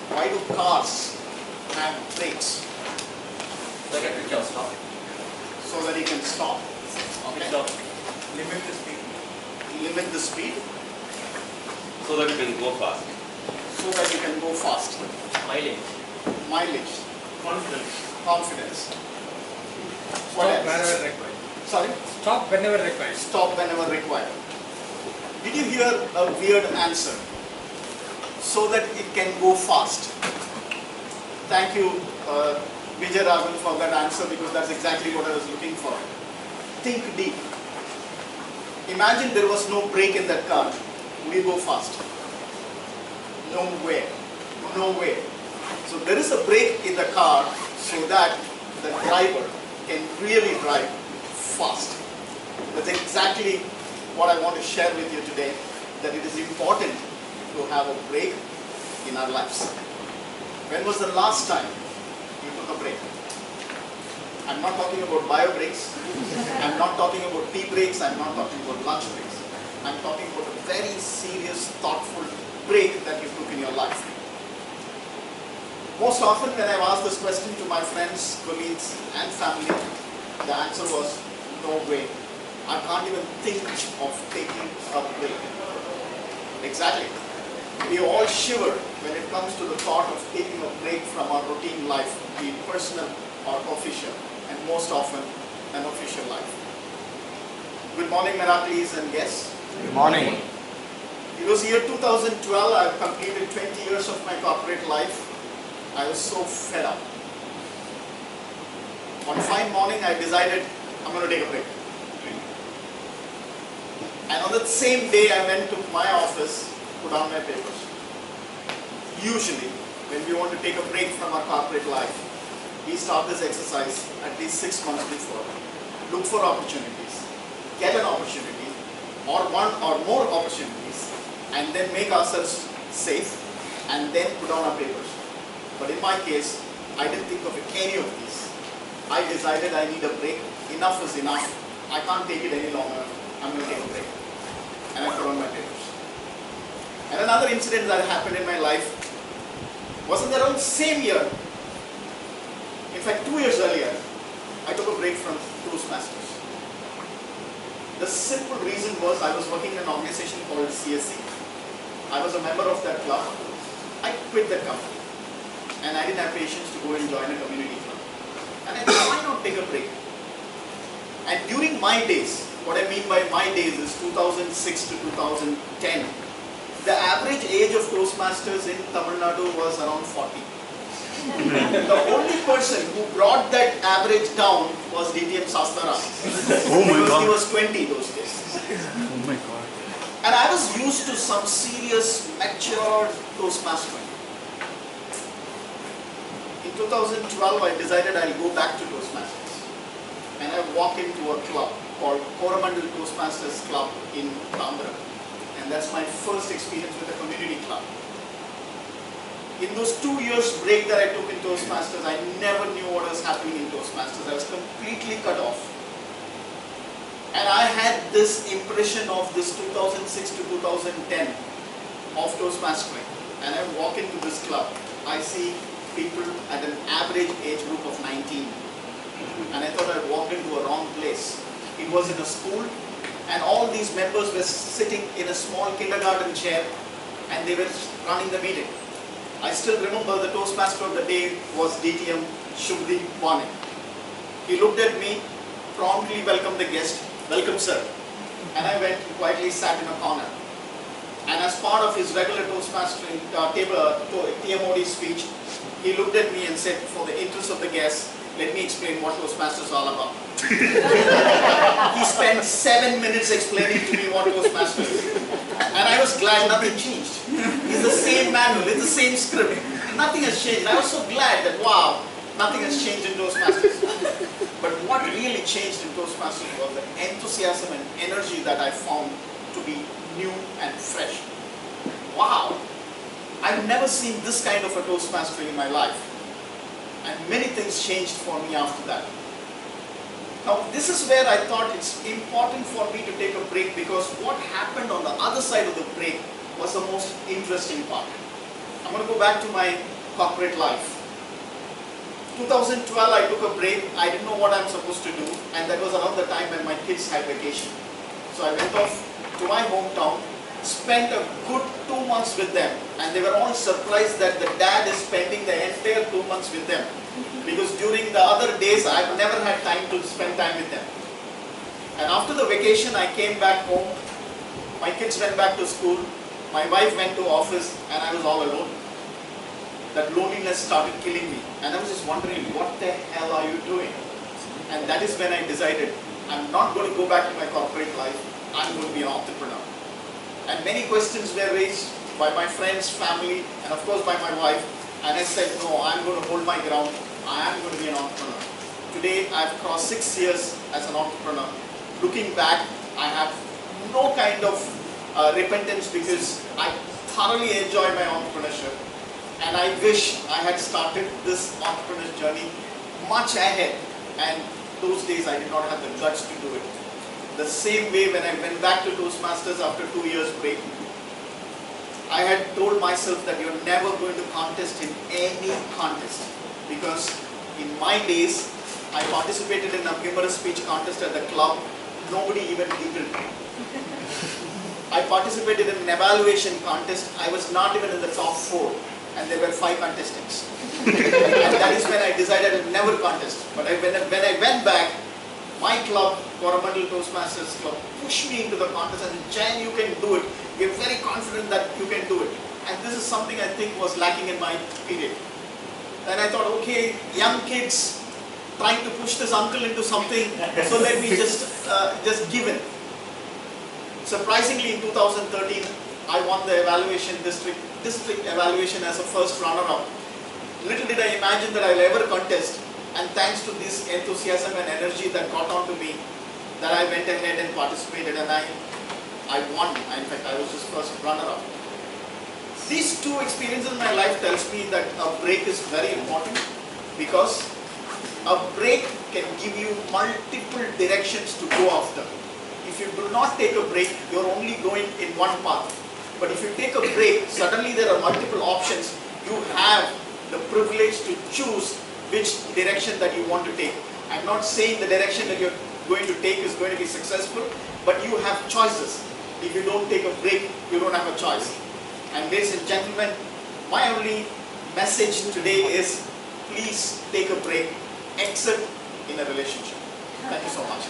Why do cars have brakes? So that it can stop. So that you can stop. Okay. Stop. Limit the speed. Limit the speed. So that you can go fast. So that you can go fast. Mileage. Mileage. Confidence. Confidence. What Stop else? whenever required. Sorry? Stop whenever required. Stop whenever required. Did you hear a weird answer? So that it can go fast. Thank you, Vijay Raghun, for that answer, because that's exactly what I was looking for. Think deep. Imagine there was no brake in that car. Would you go fast? No way. No way. So there is a brake in the car so that the driver can really drive fast. That's exactly what I want to share with you today, that it is important to have a brake in our lives. When was the last time you took a break? I'm not talking about bio breaks. I'm not talking about tea breaks. I'm not talking about lunch breaks. I'm talking about a very serious, thoughtful break that you took in your life. Most often when I've asked this question to my friends, colleagues and family, the answer was, no way. I can't even think of taking a break. Exactly. We all shiver when it comes to the thought of taking a break from our routine life, be it personal or official, and most often an official life. Good morning, Meraki and guests. Good morning. It was year 2012. I've completed 20 years of my corporate life. I was so fed up. One fine morning, I decided I'm going to take a break. And on that same day, I went to my office, put down my papers. Usually, when we want to take a break from our corporate life, we start this exercise at least 6 months before. Look for opportunities, get an opportunity, or one or more opportunities, and then make ourselves safe, and then put down our papers. But in my case, I didn't think of any of these. I decided I need a break. Enough is enough. I can't take it any longer. I'm going to take a break. And I put on my papers. And another incident that happened in my life was in around the same year. In fact, 2 years earlier, I took a break from Toastmasters. The simple reason was I was working in an organization called CSC. I was a member of that club. I quit that company. And I didn't have patience to go and join a community club. And I thought, why not take a break? And during my days, what I mean by my days is 2006 to 2010, the average age of Toastmasters in Tamil Nadu was around 40. The only person who brought that average down was DTM Sastara. Oh my because God. he was 20 those days. Oh my God. And I was used to some serious, mature Toastmastering. In 2012, I decided I'll go back to Toastmasters. And I walked into a club called Coromandel Toastmasters Club in Andhra. And that's my first experience with a community club. In those 2 years break that I took in Toastmasters, I never knew what was happening in Toastmasters. I was completely cut off. And I had this impression of this 2006 to 2010 of Toastmastering. And I walk into this club. I see people at an average age group of 19. And I thought I walked into a wrong place. It was in a school, and all these members were sitting in a small kindergarten chair, and they were running the meeting. I still remember the Toastmaster of the day was DTM Shubhdeep Vane. He looked at me, promptly welcomed the guest. Welcome, sir. And I went and quietly sat in a corner. And as part of his regular Toastmastering TMOD speech, he looked at me and said, for the interest of the guests, let me explain what Toastmasters is all about. He spent 7 minutes explaining to me what Toastmasters is. And I was glad nothing changed. It's the same manual, it's the same script. Nothing has changed. I was so glad that, wow, nothing has changed in Toastmasters. But what really changed in Toastmasters was the enthusiasm and energy that I found to be new and fresh. Wow! I've never seen this kind of a Toastmastering in my life. And many things changed for me after that. Now, this is where I thought it's important for me to take a break, because what happened on the other side of the break was the most interesting part. I'm going to go back to my corporate life. 2012 I took a break. I didn't know what I'm supposed to do, and that was around the time when my kids had vacation. So I went off to my hometown, spent a good 2 months with them, and they were all surprised that the dad is spending the entire 2 months with them, because during the other days I've never had time to spend time with them. And after the vacation I came back home, my kids went back to school, my wife went to office, and I was all alone. That loneliness started killing me, and I was just wondering, what the hell are you doing? And that is when I decided, I'm not going to go back to my corporate life, I'm going to be an entrepreneur. And many questions were raised by my friends, family, and of course by my wife, and I said, no, I'm going to hold my ground, I am going to be an entrepreneur. Today I've crossed 6 years as an entrepreneur. Looking back, I have no kind of repentance, because I thoroughly enjoy my entrepreneurship. And I wish I had started this entrepreneur's journey much ahead, and those days I did not have the guts to do it. The same way when I went back to Toastmasters after 2 years break, I had told myself that you're never going to contest in any contest, because in my days I participated in a humorous speech contest at the club, nobody even giggled. I participated in an evaluation contest, I was not even in the top 4. And there were 5 contestants. And that is when I decided I would never contest. But when I went back, my club, Coromandel Toastmasters Club, pushed me into the contest and said, Jayan, you can do it. We're very confident that you can do it. And this is something I think was lacking in my period. And I thought, okay, young kids trying to push this uncle into something, so let me just give in. Surprisingly, in 2013, I won the evaluation district evaluation as a first runner-up. Little did I imagine that I'll ever contest, and thanks to this enthusiasm and energy that got onto me, that I went ahead and participated, and I won. In fact, I was just first runner-up. These 2 experiences in my life tells me that a break is very important, because a break can give you multiple directions to go after. If you do not take a break, you're only going in one path. But if you take a break, suddenly there are multiple options. You have the privilege to choose which direction that you want to take. I'm not saying the direction that you're going to take is going to be successful, but you have choices. If you don't take a break, you don't have a choice. And ladies and gentlemen, my only message today is, please take a break, except in a relationship. Thank you so much.